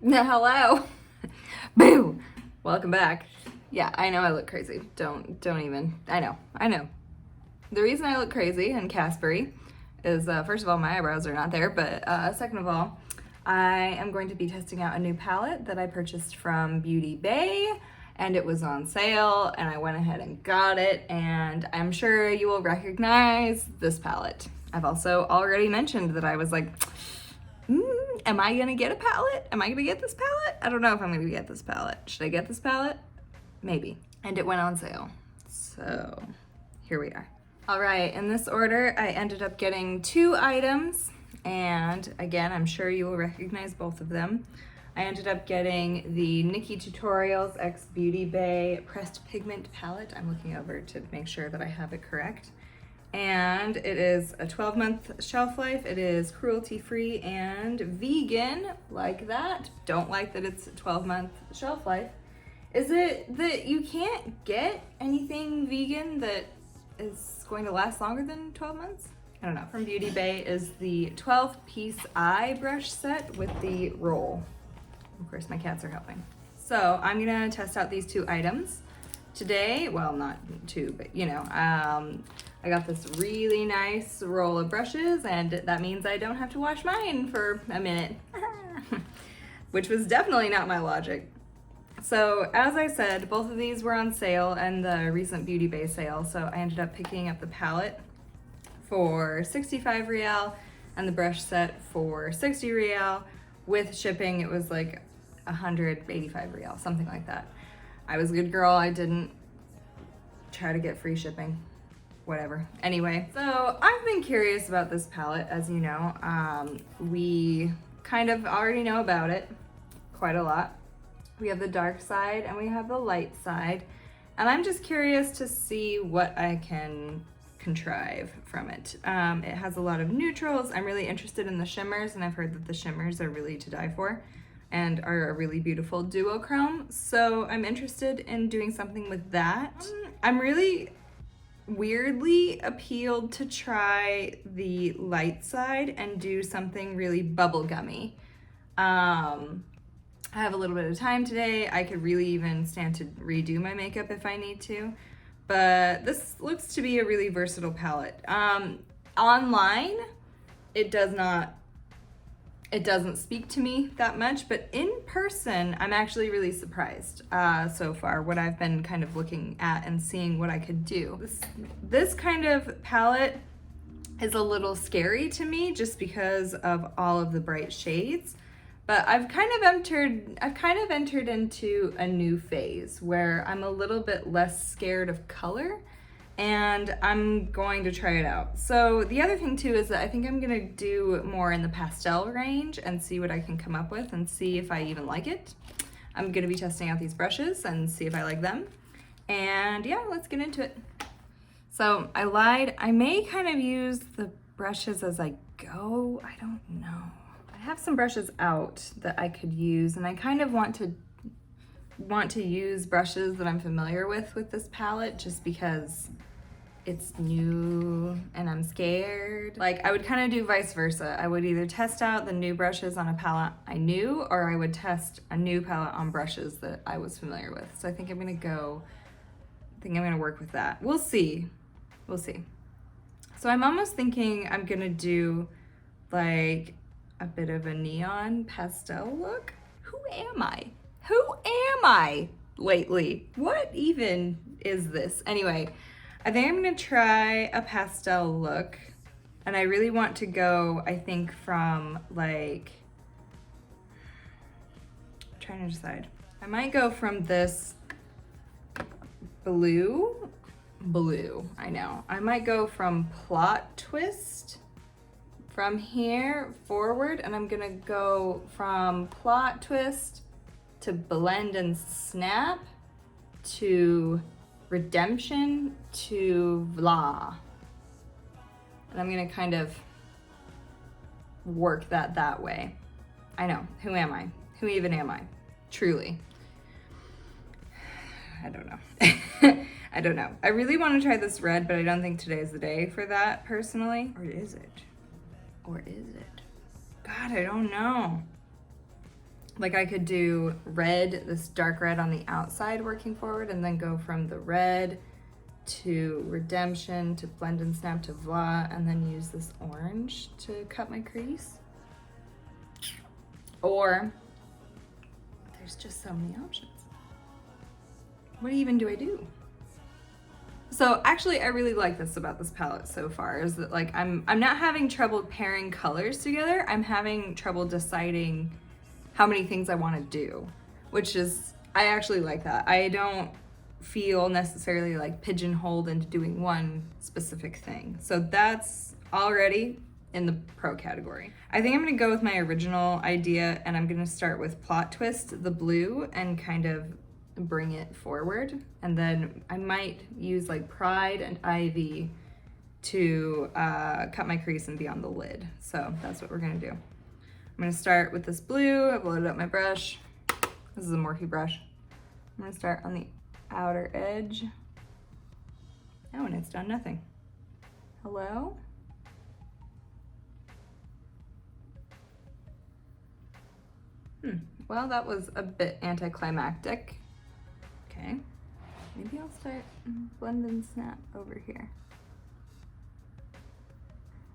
Hello. Boo. Welcome back. Yeah, I know I look crazy. Don't even. I know. The reason I look crazy and Caspery is, first of all, my eyebrows are not there, but second of all, I am going to be testing out a new palette that I purchased from Beauty Bay, and it was on sale, and I went ahead and got it, and I'm sure you will recognize this palette. I've also already mentioned that I was like, am I gonna get a palette? Am I gonna get this palette? I don't know if I'm gonna get this palette. Should I get this palette? Maybe. And it went on sale. So here we are. All right, in this order, I ended up getting 2 items. And again, I'm sure you will recognize both of them. I ended up getting the Nikkie Tutorials X Beauty Bay Pressed Pigment palette. I'm looking over to make sure that I have it correct. And it is a 12-month shelf life. It is cruelty-free and vegan, like that. Don't like that it's a 12-month shelf life. Is it that you can't get anything vegan that is going to last longer than 12 months? I don't know. From Beauty Bay is the 12-piece eye brush set with the roll. Of course, my cats are helping. So I'm gonna test out these 2 items today. Well, not 2, but you know, I got this really nice roll of brushes, and that means I don't have to wash mine for a minute, which was definitely not my logic. So as I said, both of these were on sale in the recent Beauty Bay sale, so I ended up picking up the palette for 65 real and the brush set for 60 real. With shipping, it was like 185 real, something like that. I was a good girl, I didn't try to get free shipping. Whatever. Anyway, so I've been curious about this palette, as you know. We kind of already know about it quite a lot. We have the dark side and we have the light side, and I'm just curious to see what I can contrive from it. It has a lot of neutrals. I'm really interested in the shimmers, and I've heard that the shimmers are really to die for and are a really beautiful duochrome, so I'm interested in doing something with that. I'm really weirdly appealed to try the light side and do something really bubblegummy. I have a little bit of time today. I could really even stand to redo my makeup if I need to, but this looks to be a really versatile palette. Online, it doesn't speak to me that much, but in person, I'm actually really surprised so far what I've been kind of looking at and seeing what I could do. This kind of palette is a little scary to me just because of all of the bright shades, but I've kind of entered into a new phase where I'm a little bit less scared of color, and I'm going to try it out. So the other thing too is that I think I'm gonna do more in the pastel range and see what I can come up with and see if I even like it. I'm gonna be testing out these brushes and see if I like them. And yeah, let's get into it. So I lied, I may kind of use the brushes as I go, I don't know. I have some brushes out that I could use, and I kind of want to use brushes that I'm familiar with this palette just because it's new and I'm scared. Like, I would kind of do vice versa. I would either test out the new brushes on a palette I knew, or I would test a new palette on brushes that I was familiar with. So I think I'm gonna work with that. We'll see. So I'm almost thinking I'm gonna do like a bit of a neon pastel look. Who am I lately? What even is this? Anyway, I think I'm gonna try a pastel look, and I really want to go, I think, from like, I'm trying to decide. I might go from this blue, I know. I might go from Plot Twist from here forward, and I'm gonna go from Plot Twist to Blend and Snap to Redemption to Vla. And I'm gonna kind of work that way. I know, who am I? Who even am I? Truly. I don't know. I don't know. I really want to try this red, but I don't think today is the day for that personally. Or is it? God, I don't know. Like I could do red, this dark red on the outside working forward, and then go from the red to Redemption to Blend and Snap to Voila, and then use this orange to cut my crease. Or there's just so many options. What even do I do? So actually I really like this about this palette so far, is that like I'm not having trouble pairing colors together. I'm having trouble deciding how many things I want to do, which is, I actually like that. I don't feel necessarily like pigeonholed into doing one specific thing. So that's already in the pro category. I think I'm gonna go with my original idea, and I'm gonna start with Plot Twist, the blue, and kind of bring it forward. And then I might use like Pride and Ivy to cut my crease and be on the lid. So that's what we're gonna do. I'm gonna start with this blue. I've loaded up my brush. This is a Morphe brush. I'm gonna start on the outer edge. Oh, and it's done nothing. Hello? Well, that was a bit anticlimactic. Okay, maybe I'll start Blend and Snap over here.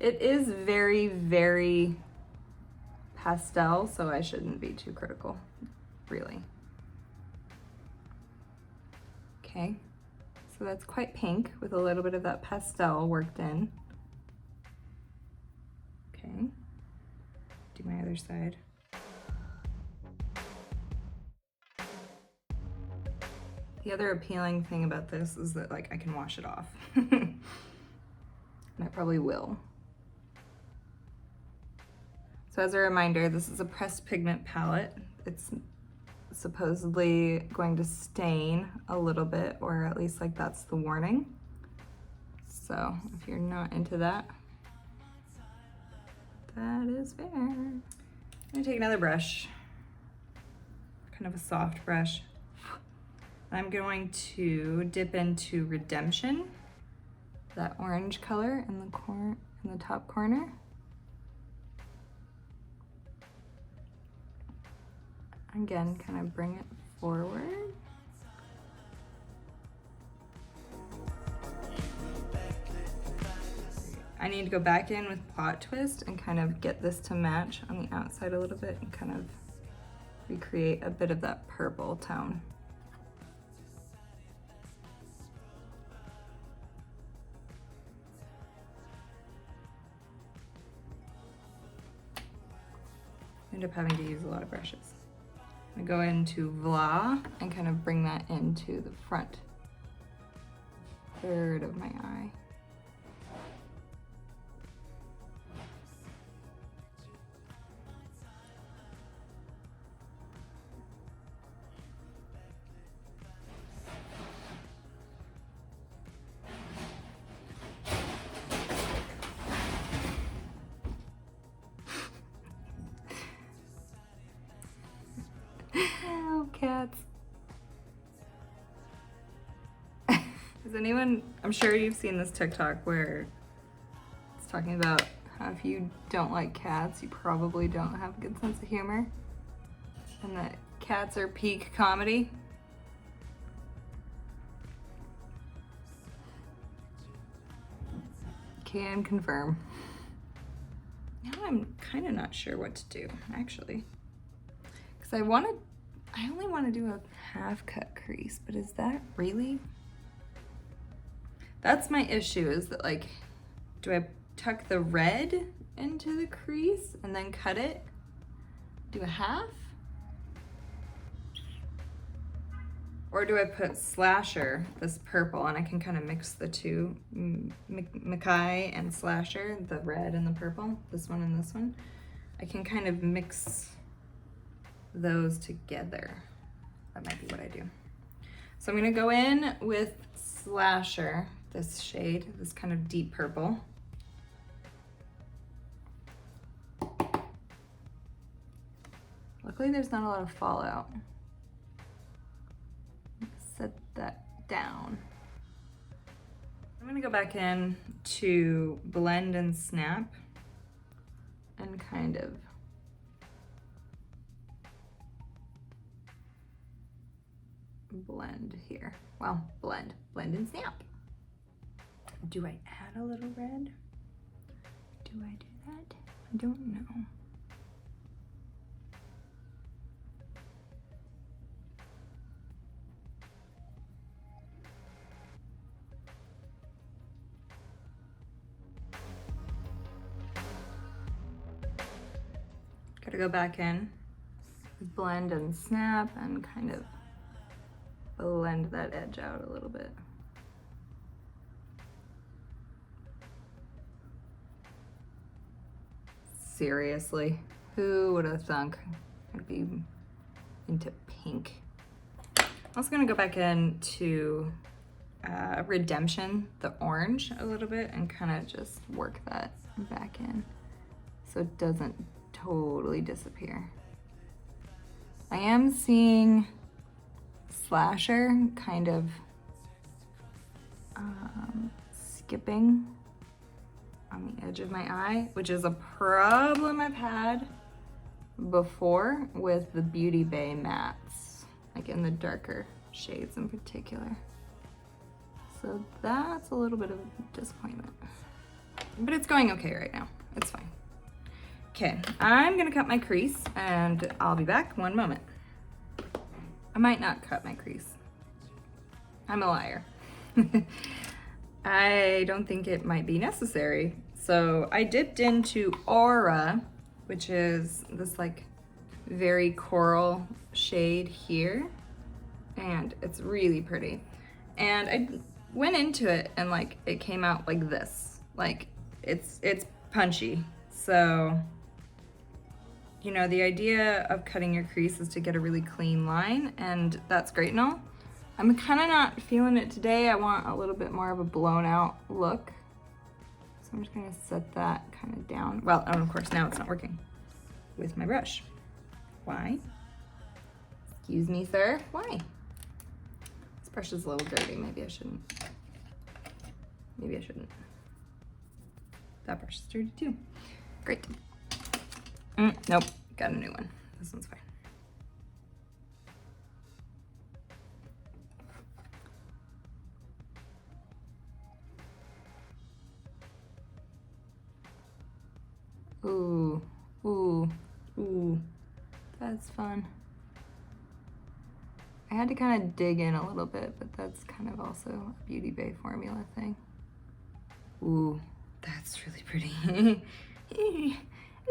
It is very, very pastel, so I shouldn't be too critical, really. Okay, so that's quite pink with a little bit of that pastel worked in. Okay, do my other side. The other appealing thing about this is that like I can wash it off. And I probably will. So as a reminder, this is a pressed pigment palette. It's supposedly going to stain a little bit, or at least like that's the warning. So if you're not into that, that is fair. I'm gonna take another brush, kind of a soft brush. I'm going to dip into Redemption, that orange color in the top corner. Again, kind of bring it forward. I need to go back in with Plot Twist and kind of get this to match on the outside a little bit and kind of recreate a bit of that purple tone. I end up having to use a lot of brushes. I'm gonna go into Voila and kind of bring that into the front third of my eye. Cats. Is anyone, I'm sure you've seen this TikTok where it's talking about how if you don't like cats, you probably don't have a good sense of humor, and that cats are peak comedy. Can confirm. Now I'm kind of not sure what to do, actually, because I only want to do a half cut crease, but is that really? That's my issue, is that like, do I tuck the red into the crease and then cut it? Do a half? Or do I put Slasher, this purple, and I can kind of mix the two, Mackay and Slasher, the red and the purple, this one and this one. I can kind of mix those together. That might be what I do. So I'm gonna go in with Slasher, this shade, this kind of deep purple. Luckily there's not a lot of fallout. Set that down. I'm gonna go back in to Blend and Snap and kind of blend here. Well, blend and snap. Do I add a little red? Do I do that? I don't know. Gotta go back in, blend and snap, and kind of blend that edge out a little bit. Seriously, who would have thunk I'd be into pink? I'm also gonna go back into Redemption, the orange, a little bit, and kind of just work that back in so it doesn't totally disappear. I am seeing Slasher kind of skipping on the edge of my eye, which is a problem I've had before with the Beauty Bay mattes, like in the darker shades in particular. So that's a little bit of a disappointment, but it's going okay right now. It's fine. Okay, I'm gonna cut my crease and I'll be back one moment. I might not cut my crease. I'm a liar. I don't think it might be necessary. So I dipped into Aura, which is this like very coral shade here, and it's really pretty. And I went into it and like it came out like this. Like it's punchy. So, you know, the idea of cutting your crease is to get a really clean line, and that's great and all. I'm kind of not feeling it today. I want a little bit more of a blown out look. So I'm just gonna set that kind of down. Well, and of course now it's not working with my brush. Why? Excuse me, sir, why? This brush is a little dirty. Maybe I shouldn't. Maybe I shouldn't. That brush is dirty too. Great. Nope, got a new one. This one's fine. Ooh, ooh, ooh, that's fun. I had to kind of dig in a little bit, but that's kind of also a Beauty Bay formula thing. Ooh, that's really pretty.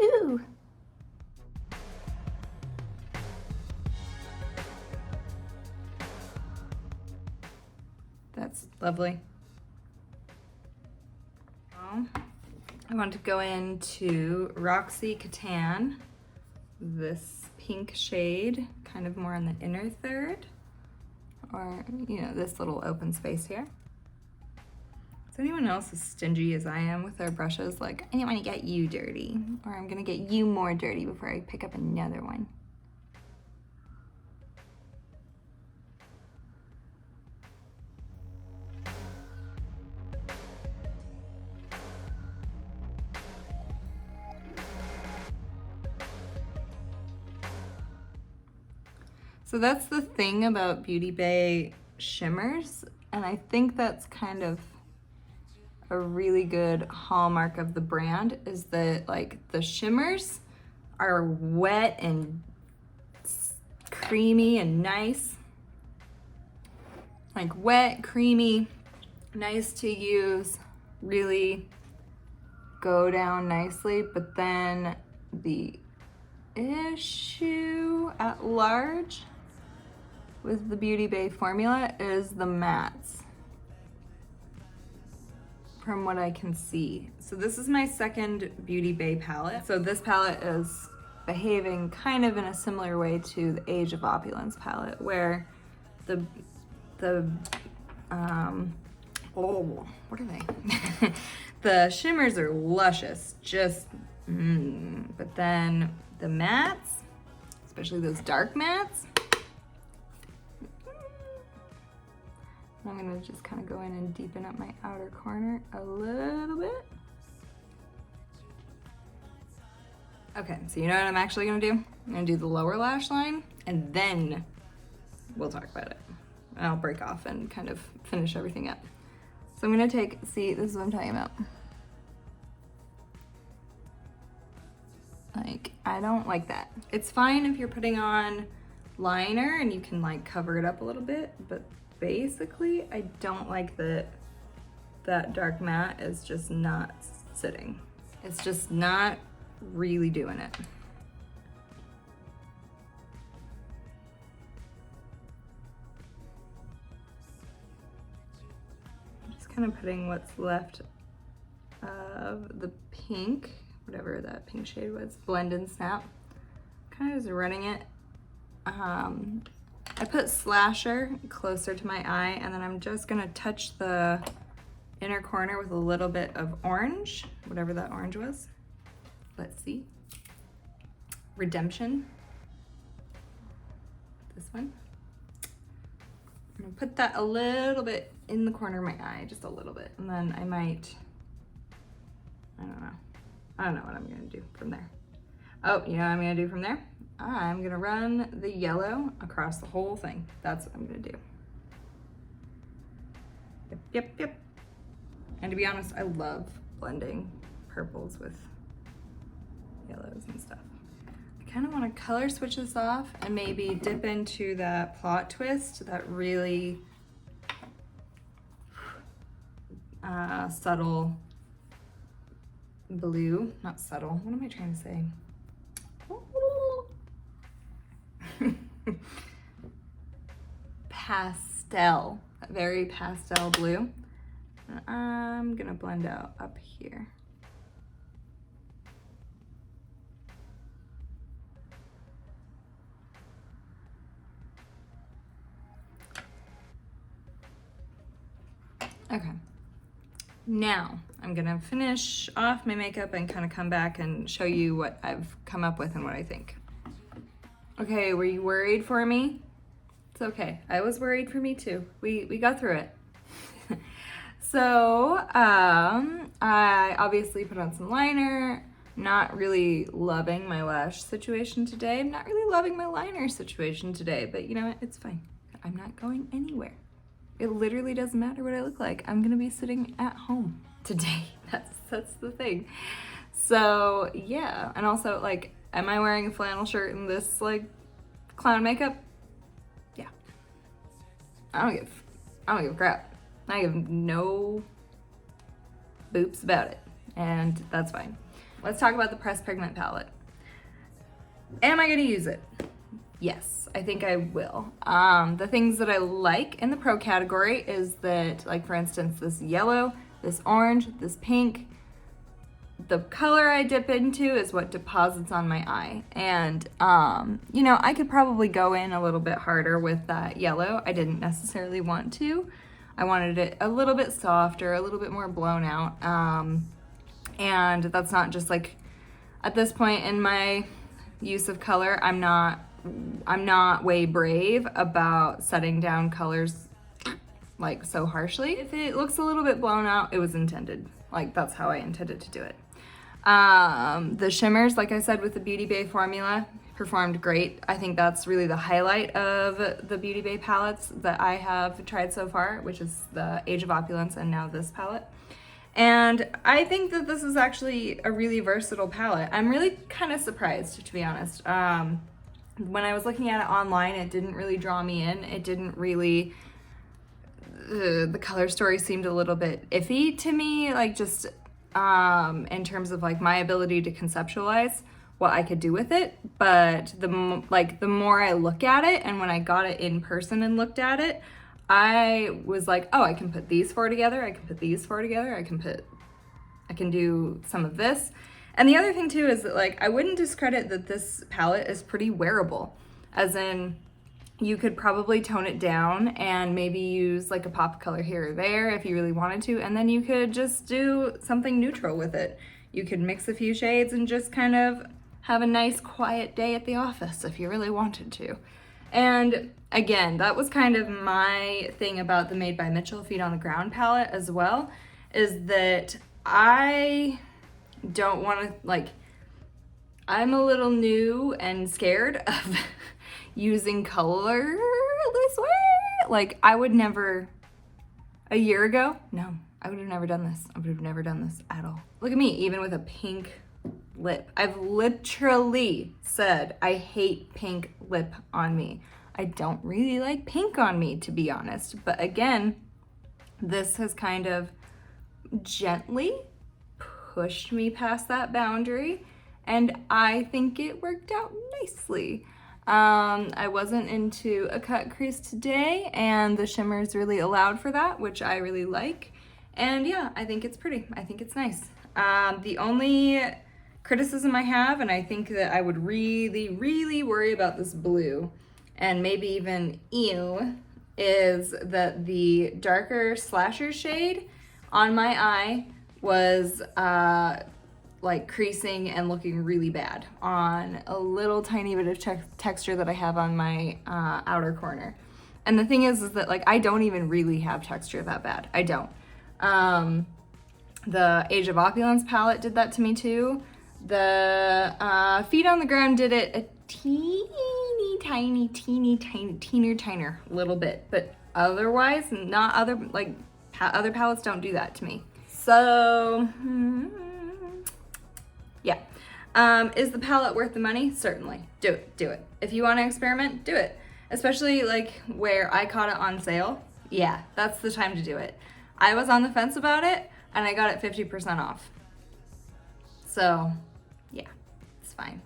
Ooh. That's lovely. I want to go into Roxy Catan, this pink shade, kind of more on the inner third, or, you know, this little open space here. Is anyone else as stingy as I am with their brushes? Like, I don't want to get you dirty, or I'm gonna get you more dirty before I pick up another one. So that's the thing about Beauty Bay shimmers, and I think that's kind of a really good hallmark of the brand, is that like the shimmers are wet and creamy and nice. Like wet, creamy, nice to use, really go down nicely, but then the issue at large with the Beauty Bay formula is the mattes, from what I can see. So this is my second Beauty Bay palette. So this palette is behaving kind of in a similar way to the Age of Opulence palette, where the what are they? The shimmers are luscious, just, but then the mattes, especially those dark mattes, I'm gonna just kind of go in and deepen up my outer corner a little bit. Okay, so you know what I'm actually gonna do? I'm gonna do the lower lash line, and then we'll talk about it. and I'll break off and kind of finish everything up. So I'm gonna take, see, this is what I'm talking about. Like, I don't like that. It's fine if you're putting on liner and you can like cover it up a little bit, but basically I don't like that dark matte is just not sitting. It's just not really doing it. Just kind of putting what's left of the pink, whatever that pink shade was, blend and snap. Kind of just running it. I put Slasher closer to my eye, and then I'm just gonna touch the inner corner with a little bit of orange, whatever that orange was. Let's see. Redemption. This one. I'm gonna put that a little bit in the corner of my eye, just a little bit, and then I might, I don't know what I'm gonna do from there. Oh, you know what I'm gonna do from there? I'm gonna run the yellow across the whole thing. That's what I'm gonna do. Yep. And to be honest, I love blending purples with yellows and stuff. I kind of want to color switch this off and maybe dip into that plot twist, that really subtle blue. Not subtle, what am I trying to say? Pastel, a very pastel blue. And I'm gonna blend out up here. Okay, now I'm gonna finish off my makeup and kind of come back and show you what I've come up with and what I think. Okay, were you worried for me? It's okay, I was worried for me too. We got through it. So, I obviously put on some liner. Not really loving my lash situation today. I'm not really loving my liner situation today, but you know what, it's fine. I'm not going anywhere. It literally doesn't matter what I look like. I'm gonna be sitting at home today. That's the thing. So yeah, and also like, am I wearing a flannel shirt in this like clown makeup? Yeah. I don't give a crap. I have no boops about it, and that's fine. Let's talk about the Pressed Pigment palette. Am I gonna use it? Yes, I think I will. The things that I like in the pro category is that, like for instance, this yellow, this orange, this pink, the color I dip into is what deposits on my eye. And, you know, I could probably go in a little bit harder with that yellow. I didn't necessarily want to. I wanted it a little bit softer, a little bit more blown out. And that's not just like, at this point in my use of color, I'm not way brave about setting down colors like so harshly. If it looks a little bit blown out, it was intended. Like that's how I intended to do it. The shimmers, like I said, with the Beauty Bay formula, performed great. I think that's really the highlight of the Beauty Bay palettes that I have tried so far, which is the Age of Opulence and now this palette. And I think that this is actually a really versatile palette. I'm really kind of surprised, to be honest. When I was looking at it online, it didn't really draw me in. It didn't really, the color story seemed a little bit iffy to me, like just in terms of like my ability to conceptualize what I could do with it. But the more I look at it, and when I got it in person and looked at it, I was like, oh, I can put these four together, I can put these four together, I can do some of this. And the other thing too is that like, I wouldn't discredit that this palette is pretty wearable, as in you could probably tone it down and maybe use like a pop of color here or there if you really wanted to, and then you could just do something neutral with it. You could mix a few shades and just kind of have a nice quiet day at the office if you really wanted to. And again, that was kind of my thing about the Made by Mitchell Feet on the Ground palette as well, is that I don't want to, like, I'm a little new and scared of using color this way. Like, I would never, a year ago, no, I would have never done this. I would have never done this at all. Look at me, even with a pink lip. I've literally said I hate pink lip on me. I don't really like pink on me, to be honest. But again, this has kind of gently pushed me past that boundary, and I think it worked out nicely. I wasn't into a cut crease today, and the shimmers really allowed for that, which I really like. And yeah, I think it's pretty. I think it's nice. The only criticism I have, and I think that I would really, really worry about this blue, and maybe even ew, is that the darker slasher shade on my eye was like creasing and looking really bad on a little tiny bit of texture that I have on my outer corner. And the thing is that like I don't even really have texture that bad. I don't. The Age of Opulence palette did that to me too. The Feet on the Ground did it a teeny tiny little bit, but otherwise not. Other like other palettes don't do that to me. So yeah. Is the palette worth the money? Certainly. Do it. If you want to experiment, do it. Especially like where I caught it on sale. Yeah, that's the time to do it. I was on the fence about it and I got it 50% off. So yeah, it's fine.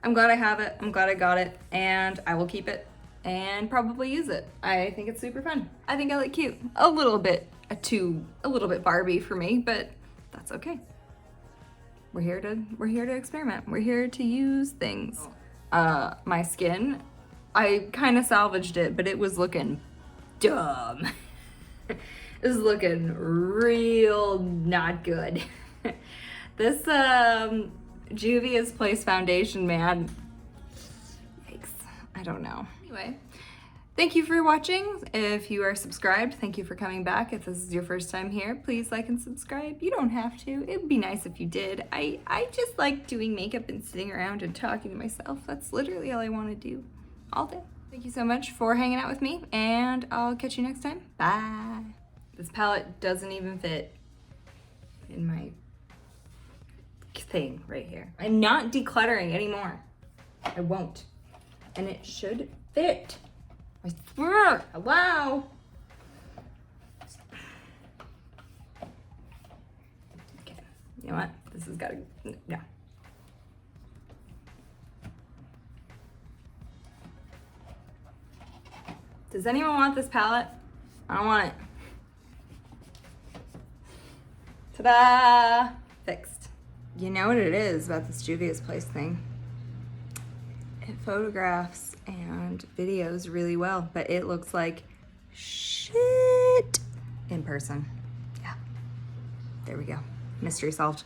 I'm glad I have it. I'm glad I got it, and I will keep it and probably use it. I think it's super fun. I think I look cute. A little bit Barbie for me, but that's okay. We're here to experiment. We're here to use things. My skin, I kind of salvaged it, but it was looking dumb. It was looking real not good. This Juvia's Place foundation, man. Yikes. I don't know. Anyway, thank you for watching. If you are subscribed, thank you for coming back. If this is your first time here, please like and subscribe. You don't have to. It would be nice if you did. I just like doing makeup and sitting around and talking to myself. That's literally all I want to do all day. Thank you so much for hanging out with me, and I'll catch you next time. Bye. This palette doesn't even fit in my thing right here. I'm not decluttering anymore. I won't. And it should fit. I swear. Wow. Okay. You know what? This has got to, no. Does anyone want this palette? I don't want it. Ta-da! Fixed. You know what it is about this Juvia's Place thing? It photographs and videos really well, but it looks like shit in person. Yeah. There we go. Mystery solved.